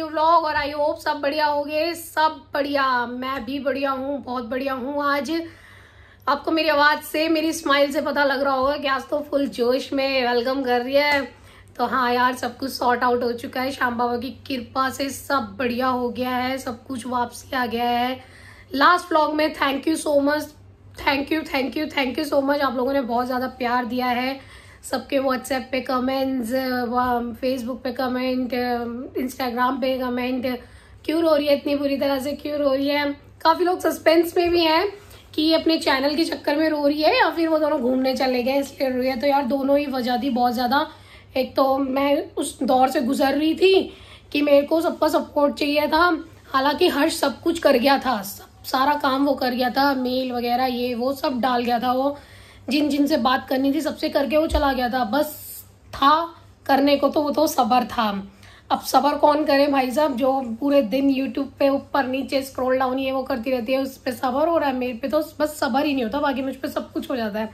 New vlog और I hope सब बढ़िया होंगे। सब बढ़िया, मैं भी बढ़िया हूँ, बहुत बढ़िया हूँ। आज आपको मेरी आवाज़ से, मेरी स्माइल से पता लग रहा होगा कि आज तो फुल जोश में वेलकम कर रही है। तो हाँ यार, सब कुछ सॉर्ट आउट हो चुका है, श्याम बाबा की कृपा से सब बढ़िया हो गया है, सब कुछ वापसी आ गया है। लास्ट व्लॉग में thank you so much, thank you so much. आप लोगों ने बहुत ज़्यादा प्यार दिया है, सबके व्हाट्सएप पे कमेंट्स, फेसबुक पे कमेंट, इंस्टाग्राम पे कमेंट, क्यों रो रही है इतनी बुरी तरह से, क्यों रो रही है। काफ़ी लोग सस्पेंस में भी हैं कि अपने चैनल के चक्कर में रो रही है या फिर वो दोनों घूमने चले गए इसलिए रो रही है। तो यार दोनों ही वजह थी बहुत ज़्यादा। एक तो मैं उस दौर से गुजर रही थी कि मेरे को सबका सपोर्ट चाहिए था, हालांकि हर्ष सब कुछ कर गया था, सारा काम वो कर गया था, मेल वगैरह ये वो सब डाल गया था, वो जिन से बात करनी थी सबसे करके वो चला गया था। बस था करने को तो वो तो सब्र था। अब सब्र कौन करे भाई साहब, जो पूरे दिन यूट्यूब पे ऊपर नीचे स्क्रॉल डाउन ये वो करती रहती है, उस पर सब्र हो रहा है। मेरे पे तो बस सब्र ही नहीं होता, बाकी मुझ पे सब कुछ हो जाता है।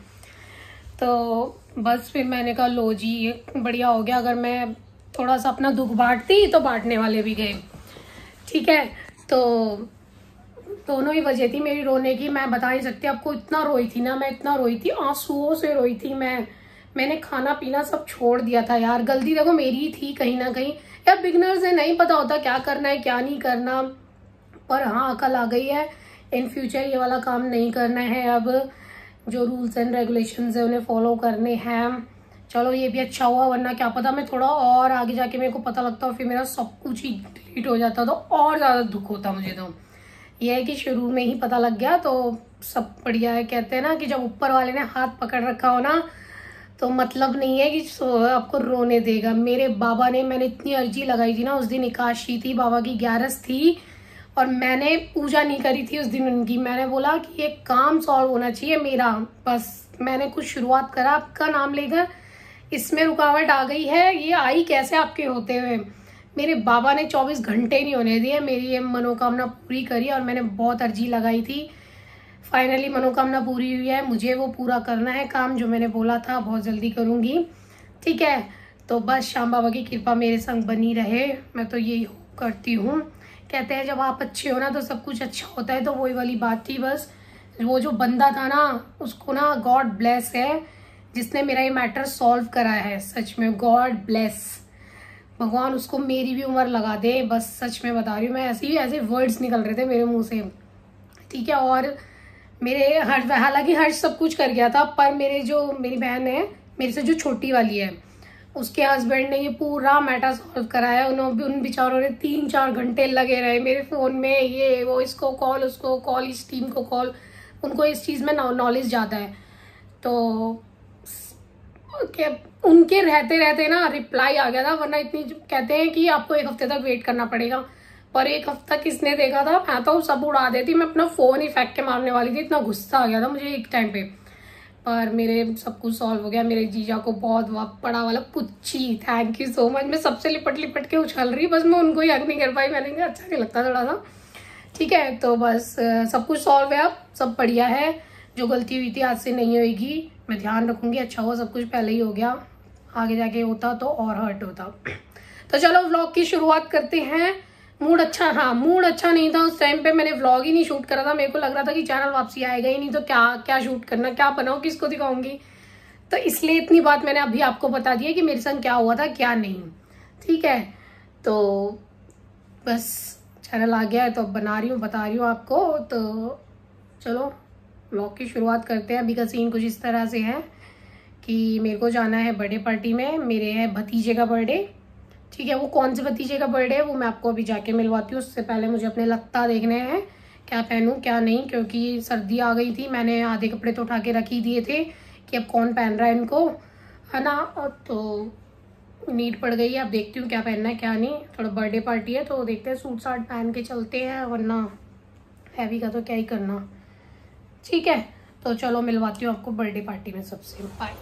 तो बस फिर मैंने कहा लो जी ये बढ़िया हो गया, अगर मैं थोड़ा सा अपना दुख बांटती तो बांटने वाले भी गए, ठीक है। तो दोनों ही वजह थी मेरी रोने की, मैं बता नहीं सकती आपको। इतना रोई थी ना मैं, इतना रोई थी, आंसुओं से रोई थी मैंने खाना पीना सब छोड़ दिया था यार। गलती देखो मेरी ही थी कहीं ना कहीं यार। बिगनर से नहीं पता होता क्या करना है क्या नहीं करना, पर हाँ अकल आ गई है, इन फ्यूचर ये वाला काम नहीं करना है। अब जो रूल्स एंड रेगुलेशंस है उन्हें फॉलो करने हैं। चलो ये भी अच्छा हुआ, वरना क्या पता मैं थोड़ा और आगे जाके मेरे को पता लगता और फिर मेरा सब कुछ ही डिलीट हो जाता तो और ज़्यादा दुख होता मुझे। तो यह है कि शुरू में ही पता लग गया तो सब बढ़िया है। कहते हैं ना कि जब ऊपर वाले ने हाथ पकड़ रखा हो ना तो मतलब नहीं है कि आपको रोने देगा। मेरे बाबा ने, मैंने इतनी अर्जी लगाई थी ना उस दिन, एकादशी थी, बाबा की 11 थी और मैंने पूजा नहीं करी थी उस दिन उनकी। मैंने बोला कि ये काम सॉल्व होना चाहिए मेरा, बस मैंने कुछ शुरुआत करा, आपका नाम लेकर इसमें रुकावट आ गई है, ये आई कैसे आपके होते हुए। मेरे बाबा ने 24 घंटे नहीं होने दिए, मेरी ये मनोकामना पूरी करी और मैंने बहुत अर्जी लगाई थी। फाइनली मनोकामना पूरी हुई है, मुझे वो पूरा करना है काम जो मैंने बोला था, बहुत जल्दी करूँगी, ठीक है। तो बस श्याम बाबा की कृपा मेरे संग बनी रहे, मैं तो यही करती हूँ। कहते हैं जब आप अच्छे हो ना तो सब कुछ अच्छा होता है, तो वही वाली बात थी। बस वो जो बंदा था ना उसको ना गॉड ब्लेस है, जिसने मेरा ये मैटर सॉल्व करा है, सच में गॉड ब्लेस। भगवान उसको मेरी भी उम्र लगा दे, बस सच में बता रही हूँ मैं। ऐसे वर्ड्स निकल रहे थे मेरे मुंह से, ठीक है। और मेरे हालांकि हर्ष सब कुछ कर गया था, पर मेरी बहन है मेरे से जो छोटी वाली है, उसके हस्बैंड ने ये पूरा मैटर सॉल्व कराया। उन बेचारों ने 3-4 घंटे लगे रहे मेरे फ़ोन में, ये वो, इसको कॉल उसको कॉल, इस टीम को कॉल, उनको इस चीज़ में नॉलेज ज़्यादा है। तो उनके रहते रहते ना रिप्लाई आ गया था, वरना इतनी कहते हैं कि आपको 1 हफ्ते तक वेट करना पड़ेगा, पर 1 हफ्ता किसने देखा था। मैं तो सब उड़ा देती, मैं अपना फ़ोन ही फेंक के मारने वाली थी, इतना गुस्सा आ गया था मुझे एक टाइम पे। पर मेरे सब कुछ सॉल्व हो गया। मेरे जीजा को बहुत बड़ा वाला पुच्ची थैंक यू सो मच। मैं सबसे लिपट के उछल रही, बस मैं उनको ही हक नहीं कर पाई। मैंने कहा अच्छा नहीं लगता थोड़ा सा, ठीक है। तो बस सब कुछ सॉल्व है, अब सब बढ़िया है। जो गलती हुई थी आज से नहीं होगी, मैं ध्यान रखूंगी। अच्छा हुआ सब कुछ पहले ही हो गया, आगे जाके होता तो और हर्ट होता। तो चलो व्लॉग की शुरुआत करते हैं। मूड अच्छा नहीं था उस टाइम पे, मैंने व्लॉग ही नहीं शूट करा था। मेरे को लग रहा था कि चैनल वापसी आएगा ही नहीं, तो क्या शूट करना, क्या बनाऊं, किसको दिखाऊंगी। तो इसलिए इतनी बात मैंने अभी आपको बता दी है कि मेरे संग क्या हुआ था क्या नहीं, ठीक है। तो बस चैनल आ गया है तो अब बना रही हूँ, बता रही हूँ आपको। तो चलो व्लॉग की शुरुआत करते हैं। अभी का सीन कुछ इस तरह से है कि मेरे को जाना है बर्थडे पार्टी में, मेरे है भतीजे का बर्थडे, ठीक है। वो कौन से भतीजे का बर्थडे है वो मैं आपको अभी जाके मिलवाती हूँ। उससे पहले मुझे अपने लत्ता देखने हैं, क्या पहनूं क्या नहीं, क्योंकि सर्दी आ गई थी। मैंने आधे कपड़े तो उठा के रख ही दिए थे कि अब कौन पहन रहा है इनको, है ना। और तो नीड पड़ गई है, अब देखती हूँ क्या पहनना है क्या नहीं। थोड़ा बर्थडे पार्टी है तो देखते हैं, सूट साट पहन के चलते हैं, वरना हैवी का तो क्या ही करना, ठीक है। तो चलो मिलवाती हूँ आपको बर्थडे पार्टी में सबसे, बाय।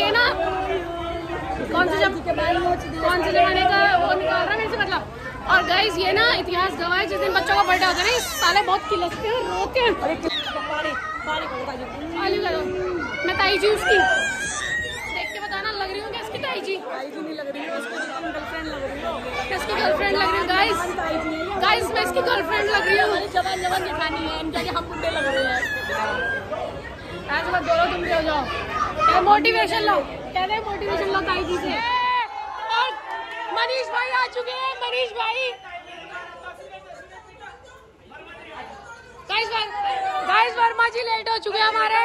ये ना कौन से जमाने का वो निकाल रहा है मेरे से मतलब। और गाइस ये ना इतिहास गवाह है, जिस दिन बच्चों का बर्थडे होता है ना इस साले बहुत खिलते हैं, रोते हैं। मैं ताई जी उसकी देख के बताना लग रही हूँ क्या इसकी ताई जी? नहीं लग रही है, गर्लफ्रेंड लग रही है। इसकी गर्लफ्रेंड लग रही हूँ गाइस मैं इसकी गर्लफ्रेंड लग रही हूँ। जवान जवान जेठानी है, इनके हम बुड्ढे लग रहे हैं। आज मत बोलो, तुम भी हो जाओ। क्या मोटिवेशन लो, कह रहे मोटिवेशन लो ताई जी से। और मनीष भाई आ चुके हैं, मनीष भाई। गाइस वर्मा जी लेट हो चुके हैं हमारे।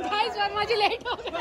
गाइस वर्मा जी लेट हो गए।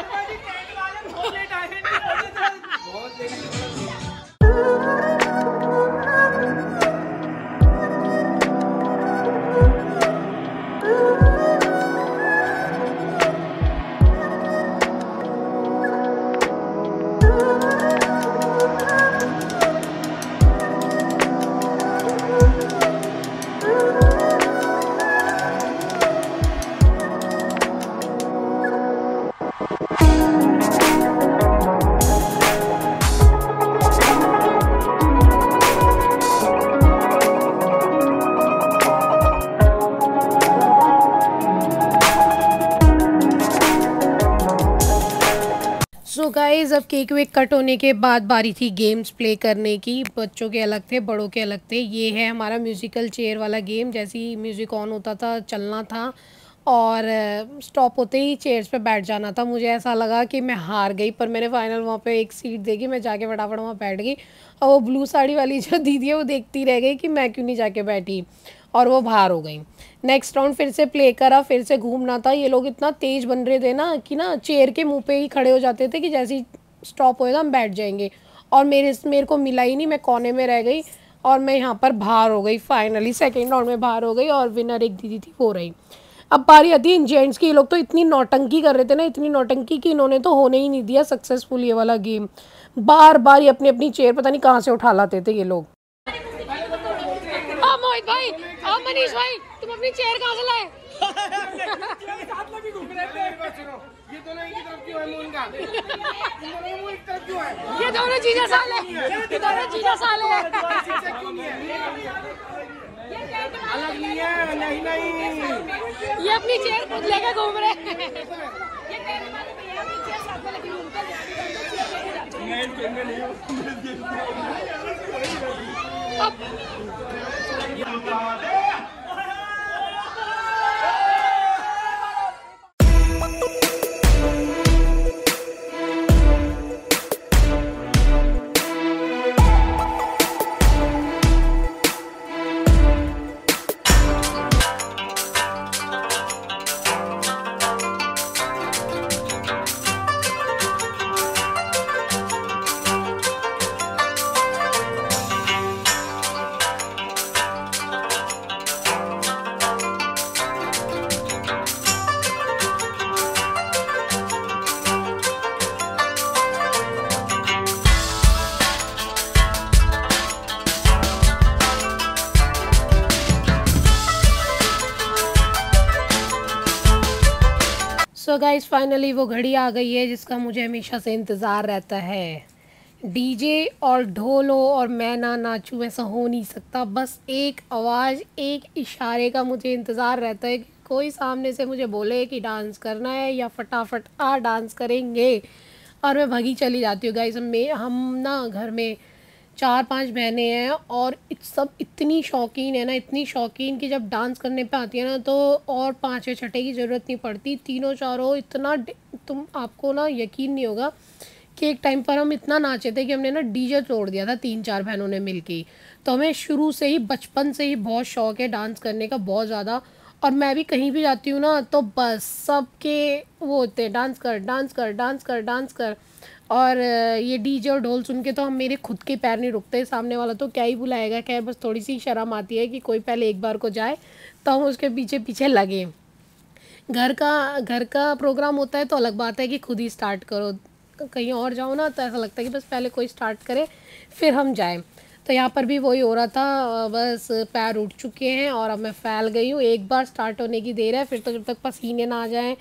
सो गाइज़ अब केक वेक कट होने के बाद बारी थी गेम्स प्ले करने की। बच्चों के अलग थे, बड़ों के अलग थे। ये है हमारा म्यूज़िकल चेयर वाला गेम। जैसे ही म्यूज़िक ऑन होता था चलना था और स्टॉप होते ही चेयर्स पे बैठ जाना था। मुझे ऐसा लगा कि मैं हार गई, पर मैंने फाइनल वहाँ पे एक सीट देखी, मैं जाके फटाफट वहाँ बैठ गई। और वो ब्लू साड़ी वाली जो दीदी है वो देखती रह गई कि मैं क्यों नहीं जाके बैठी, और वो बाहर हो गई। नेक्स्ट राउंड फिर से प्ले करा, फिर से घूमना था। ये लोग इतना तेज़ बन रहे थे ना कि ना चेयर के मुंह पे ही खड़े हो जाते थे कि जैसे ही स्टॉप होएगा हम बैठ जाएंगे। और मेरे को मिला ही नहीं, मैं कोने में रह गई और मैं यहाँ पर बाहर हो गई। फाइनली सेकेंड राउंड में बाहर हो गई और विनर एक दीदी थी वो रही। अब बारी आती है इन जेंट्स की। ये लोग तो इतनी नौटंकी कर रहे थे ना, इतनी नौटंकी कि इन्होंने तो होने ही नहीं दिया सक्सेसफुल ये वाला गेम। बार बार ये अपनी अपनी चेयर पता नहीं कहाँ से उठा लाते थे ये लोग। मोहित भाई और मनीष भाई, तुम अपनी चेयर कहाँ से लाए? ये दोनों एक ही तरफ क्यों है मुंह का? ये दोनों चीजें साले, ये दोनों चीजें साले अलग नहीं है। नहीं नहीं, ये अपनी चेयर खुद लेके घूम रहे हैं। सो गाइस फाइनली वो घड़ी आ गई है जिसका मुझे हमेशा से इंतज़ार रहता है। डीजे और ढोल हो और मैं ना नाचूं, ऐसा हो नहीं सकता। बस एक आवाज़, एक इशारे का मुझे इंतज़ार रहता है कि कोई सामने से मुझे बोले कि डांस करना है या फटाफट आ डांस करेंगे, और मैं भागी चली जाती हूँ। गाइस हम ना घर में 4-5 बहनें हैं और सब इतनी शौकीन है ना, इतनी शौकीन कि जब डांस करने पे आती है ना तो और 5वें छठे की ज़रूरत नहीं पड़ती। तीनों चारों इतना, तुम आपको ना यकीन नहीं होगा कि एक टाइम पर हम इतना नाचे थे कि हमने ना डीजे तोड़ दिया था 3-4 बहनों ने मिलके। तो हमें शुरू से ही, बचपन से ही बहुत शौक़ है डांस करने का, बहुत ज़्यादा। और मैं भी कहीं भी जाती हूँ ना तो बस सबके वो होते हैं डांस कर डांस कर डांस कर डांस कर। और ये डीजे और ढोल सुन के तो हम, मेरे खुद के पैर नहीं रुकते। सामने वाला तो क्या ही बुलाएगा। खैर बस थोड़ी सी शर्म आती है कि कोई पहले एक बार को जाए तो हम उसके पीछे पीछे लगे। घर का प्रोग्राम होता है तो अलग बात है कि खुद ही स्टार्ट करो। कहीं और जाओ ना तो ऐसा लगता है कि बस पहले कोई स्टार्ट करे फिर हम जाएं। तो यहाँ पर भी वही हो रहा था, बस पैर उठ चुके हैं और अब मैं फैल गई हूँ। एक बार स्टार्ट होने की देर है, फिर तो जब तक पसीने ना आ जाएं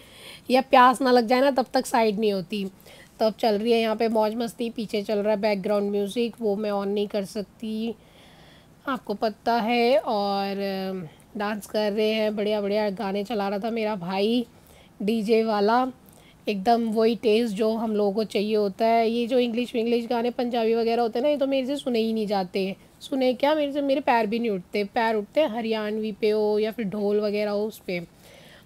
या प्यास ना लग जाए ना तब तक साइड नहीं होती। तब चल रही है यहाँ पे मौज मस्ती, पीछे चल रहा है बैकग्राउंड म्यूज़िक, वो मैं ऑन नहीं कर सकती, आपको पता है। और डांस कर रहे हैं, बढ़िया बढ़िया गाने चला रहा था मेरा भाई डीजे वाला, एकदम वही टेस्ट जो हम लोगों को चाहिए होता है। ये जो इंग्लिश गाने पंजाबी वगैरह होते हैं ना, ये तो मेरे से सुने ही नहीं जाते। सुने क्या, मेरे पैर भी नहीं उठते। पैर उठते हैं हरियाणवी पे हो या फिर ढोल वगैरह हो उस पर।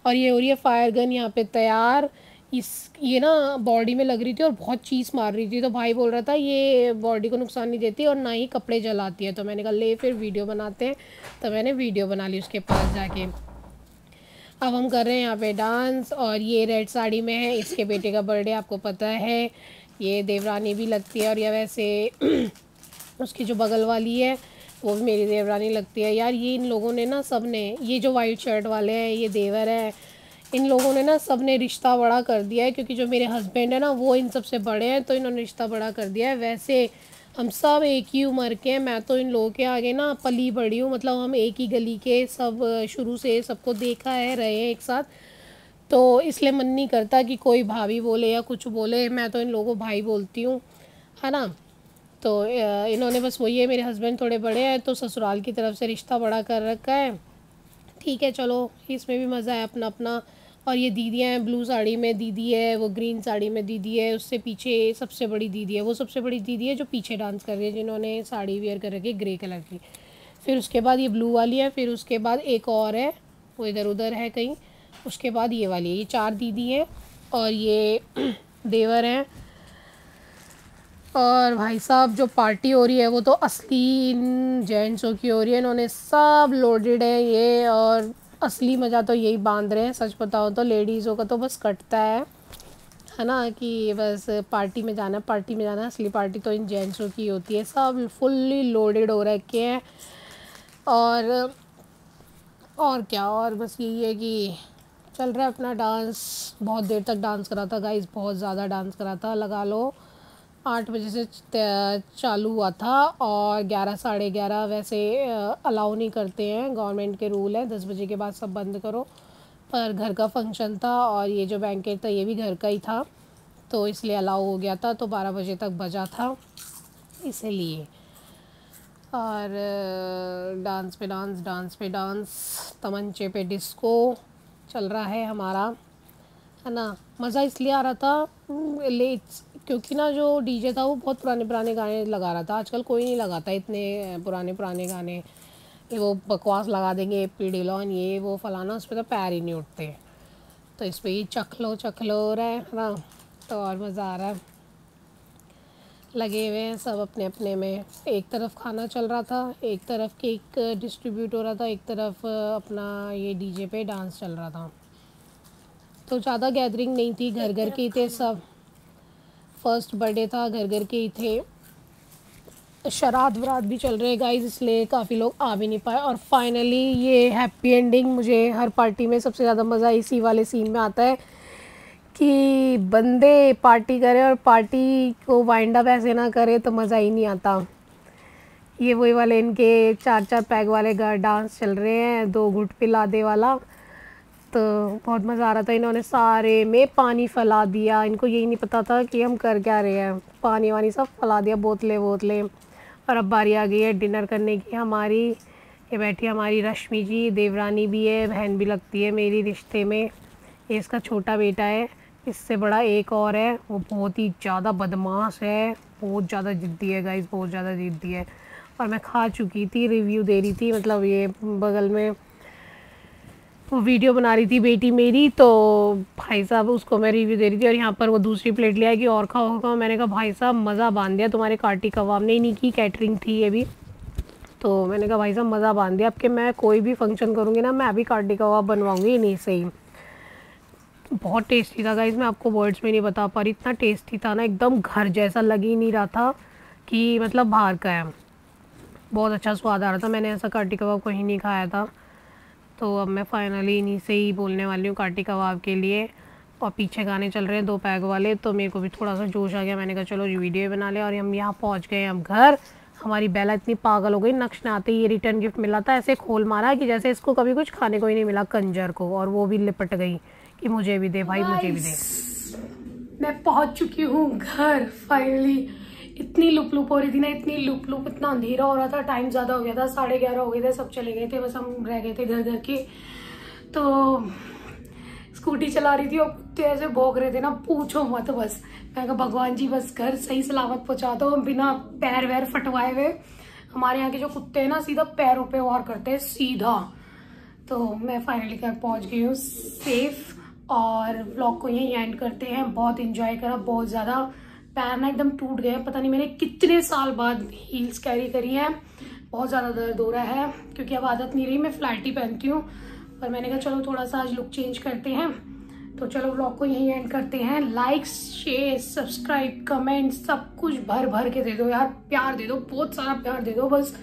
और ये हो रही है फायर गन यहाँ पे तैयार। ये ना बॉडी में लग रही थी और बहुत चीज़ मार रही थी, तो भाई बोल रहा था ये बॉडी को नुकसान नहीं देती और ना ही कपड़े जलाती है। तो मैंने कहा ले फिर वीडियो बनाते हैं, तो मैंने वीडियो बना ली उसके पास जाके। अब हम कर रहे हैं यहाँ पे डांस, और ये रेड साड़ी में है, इसके बेटे का बर्थडे आपको पता है। ये देवरानी भी लगती है, और ये वैसे उसकी जो बगल वाली है वो भी मेरी देवरानी लगती है। यार ये इन लोगों ने ना सब ने, ये जो वाइट शर्ट वाले हैं ये देवर हैं, इन लोगों ने ना सब ने रिश्ता बड़ा कर दिया है, क्योंकि जो मेरे हस्बैंड है ना वो इन सबसे बड़े हैं, तो इन्होंने रिश्ता बड़ा कर दिया है। वैसे हम सब एक ही उम्र के हैं, मैं तो इन लोगों के आगे ना पली बड़ी हूँ, मतलब हम एक ही गली के सब, शुरू से सबको देखा है, रहे हैं एक साथ, तो इसलिए मन नहीं करता कि कोई भाभी बोले या कुछ बोले, मैं तो इन लोगों को भाई बोलती हूँ, है ना। तो इन्होंने बस वही है, मेरे हस्बैंड थोड़े बड़े हैं तो ससुराल की तरफ से रिश्ता बड़ा कर रखा है, ठीक है चलो इसमें भी मज़ा है अपना अपना। और ये दीदियाँ हैं, ब्लू साड़ी में दीदी है, वो ग्रीन साड़ी में दीदी है, उससे पीछे सबसे बड़ी दीदी है, वो सबसे बड़ी दीदी है जो पीछे डांस कर रही है, जिन्होंने साड़ी वेयर कर रखी है ग्रे कलर की। फिर उसके बाद ये ब्लू वाली है, फिर उसके बाद एक और है वो इधर उधर है कहीं, उसके बाद ये वाली है। ये 4 दीदी हैं और ये देवर हैं। और भाई साहब जो पार्टी हो रही है वो तो असली इन जेंट्सों की हो रही है, इन्होंने सब लोडेड है ये, और असली मज़ा तो यही बांध रहे हैं। सच बताओ तो लेडीज़ों का तो बस कटता है ना, कि बस पार्टी में जाना, पार्टी में जाना, असली पार्टी तो इन जेंट्सों की होती है। सब फुल्ली लोडेड हो रखे हैं, और क्या, और बस यही है कि चल रहा है अपना डांस। बहुत देर तक डांस करा था गाइस, बहुत ज़्यादा डांस करा था, लगा लो 8 बजे से चालू हुआ था, और 11 साढ़े 11 वैसे अलाउ नहीं करते हैं, गवर्नमेंट के रूल है 10 बजे के बाद सब बंद करो, पर घर का फंक्शन था और ये जो बैंकेट था ये भी घर का ही था, तो इसलिए अलाउ हो गया था, तो 12 बजे तक बजा था इसलिए। और डांस पे डांस, डांस पे डांस, तमंचे पे डिस्को चल रहा है हमारा, है ना। मज़ा इसलिए आ रहा था क्योंकि ना जो डीजे था वो बहुत पुराने पुराने गाने लगा रहा था, आजकल कोई नहीं लगाता इतने पुराने पुराने गाने, वो बकवास लगा देंगे पीडीलॉन ये वो फलाना, उस पर तो पैर ही नहीं उठते, तो इस पर ही चख लो हो रहा है ना, तो और मज़ा आ रहा है। लगे हुए हैं सब अपने अपने में, एक तरफ खाना चल रहा था, एक तरफ केक डिस्ट्रीब्यूट हो रहा था, एक तरफ अपना ये डीजे पे डांस चल रहा था। तो ज़्यादा गैदरिंग नहीं थी, घर घर के ही थे सब, फर्स्ट बर्थडे था, घर घर के ही थे। शराद वरात भी चल रहे गाइस, इसलिए काफ़ी लोग आ भी नहीं पाए, और फाइनली ये हैप्पी एंडिंग। मुझे हर पार्टी में सबसे ज़्यादा मज़ा इसी वाले सीन में आता है कि बंदे पार्टी करे और पार्टी को वाइंड अप ऐसे ना करे तो मज़ा ही नहीं आता। ये वही वाले इनके 4-4 पैग वाले डांस चल रहे हैं, 2 घुट पिला दे वाला, तो बहुत मज़ा आ रहा था। इन्होंने सारे में पानी फैला दिया, इनको यही नहीं पता था कि हम कर क्या रहे हैं, पानी वानी सब फैला दिया, बोतलें। और अब बारी आ गई है डिनर करने की हमारी। ये बैठी हमारी रश्मि जी, देवरानी भी है, बहन भी लगती है मेरी रिश्ते में। ये इसका छोटा बेटा है, इससे बड़ा एक और है, वो बहुत ही ज़्यादा बदमाश है, बहुत ज़्यादा ज़िद्दी है गाइस, बहुत ज़्यादा ज़िद्दी है। और मैं खा चुकी थी, रिव्यू दे रही थी, मतलब ये बगल में वो वीडियो बना रही थी बेटी मेरी, तो भाई साहब उसको मैं रिव्यू दे रही थी, और यहाँ पर वो दूसरी प्लेट ले आएगी और खाओगा। मैंने कहा भाई साहब मज़ा बांध दिया तुम्हारे काटी कबाब ने, नहीं की कैटरिंग थी ये भी, तो मैंने कहा भाई साहब मज़ा बांध दिया, अब कि मैं कोई भी फंक्शन करूँगी ना मैं अभी काटी कबाब बनवाऊँगी, नहीं सही। बहुत टेस्टी था गाइस, मैं आपको वर्ड्स में नहीं बता पा रही, इतना टेस्टी था ना, एकदम घर जैसा लग ही नहीं रहा था कि मतलब बाहर का है, बहुत अच्छा स्वाद आ रहा था। मैंने ऐसा काटी कबाब कहीं नहीं खाया था। तो अब मैं फाइनली इन्हीं से ही बोलने वाली हूँ काटी कबाब के लिए, और पीछे गाने चल रहे हैं 2 पैग वाले, तो मेरे को भी थोड़ा सा जोश आ गया, मैंने कहा चलो वीडियो बना ले। और हम यहाँ पहुँच गए, हम घर। हमारी बेला इतनी पागल हो गई, नक्श ने आते ही ये रिटर्न गिफ्ट मिला था, ऐसे खोल मारा कि जैसे इसको कभी कुछ खाने को ही नहीं मिला कंजर को, और वो भी लिपट गई कि मुझे भी दे भाई, मुझे भी दे। मैं पहुंच चुकी हूँ घर फाइनली। इतनी लुप लुप हो रही थी ना, इतनी लुप लुप, इतना अंधेरा हो रहा था, टाइम ज्यादा हो गया था, 11:30 हो गए थे, सब चले गए थे, बस हम रह गए थे घर घर के। तो स्कूटी चला रही थी और कुत्ते ऐसे भौंक रहे थे ना, पूछो मत। बस मैं कहा भगवान जी बस घर सही सलामत पहुंचा दो, बिना पैर वैर फटवाए हुए। हमारे यहाँ के जो कुत्ते हैं ना सीधा पैरों पे वार करते हैं सीधा। तो मैं फाइनली घर पहुंच गई हूँ सेफ, और व्लॉग को यहीं एंड करते हैं। बहुत इंजॉय करा, बहुत ज्यादा। पैर ना एकदम टूट गए, पता नहीं मैंने कितने साल बाद हील्स कैरी करी हैं। बहुत ज्यादा दर्द हो रहा है क्योंकि अब आदत नहीं रही, मैं फ्लैट ही पहनती हूँ। पर मैंने कहा चलो थोड़ा सा आज लुक चेंज करते हैं। तो चलो व्लॉग को यहीं एंड करते हैं। लाइक, शेयर, सब्सक्राइब, कमेंट सब कुछ भर भर के दे दो यार, प्यार दे दो, बहुत सारा प्यार दे दो। बस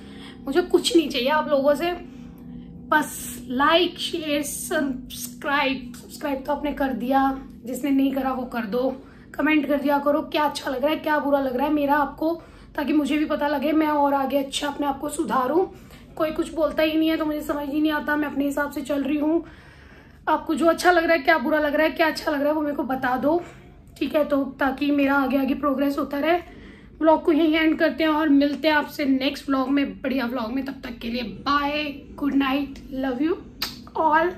मुझे कुछ नहीं चाहिए आप लोगों से, बस लाइक, शेयर, सब्सक्राइब तो आपने कर दिया, जिसने नहीं करा वो कर दो। कमेंट कर दिया करो क्या अच्छा लग रहा है, क्या बुरा लग रहा है मेरा आपको, ताकि मुझे भी पता लगे, मैं और आगे अच्छा अपने आप को सुधारूं। कोई कुछ बोलता ही नहीं है तो मुझे समझ ही नहीं आता, मैं अपने हिसाब से चल रही हूँ। आपको जो अच्छा लग रहा है, क्या बुरा लग रहा है, क्या अच्छा लग रहा है वो मेरे को बता दो, ठीक है? तो ताकि मेरा आगे आगे प्रोग्रेस होता रहे। व्लॉग को यहीं एंड करते हैं और मिलते हैं आपसे नेक्स्ट व्लॉग में, बढ़िया व्लॉग में। तब तक के लिए bye, good night, love you all.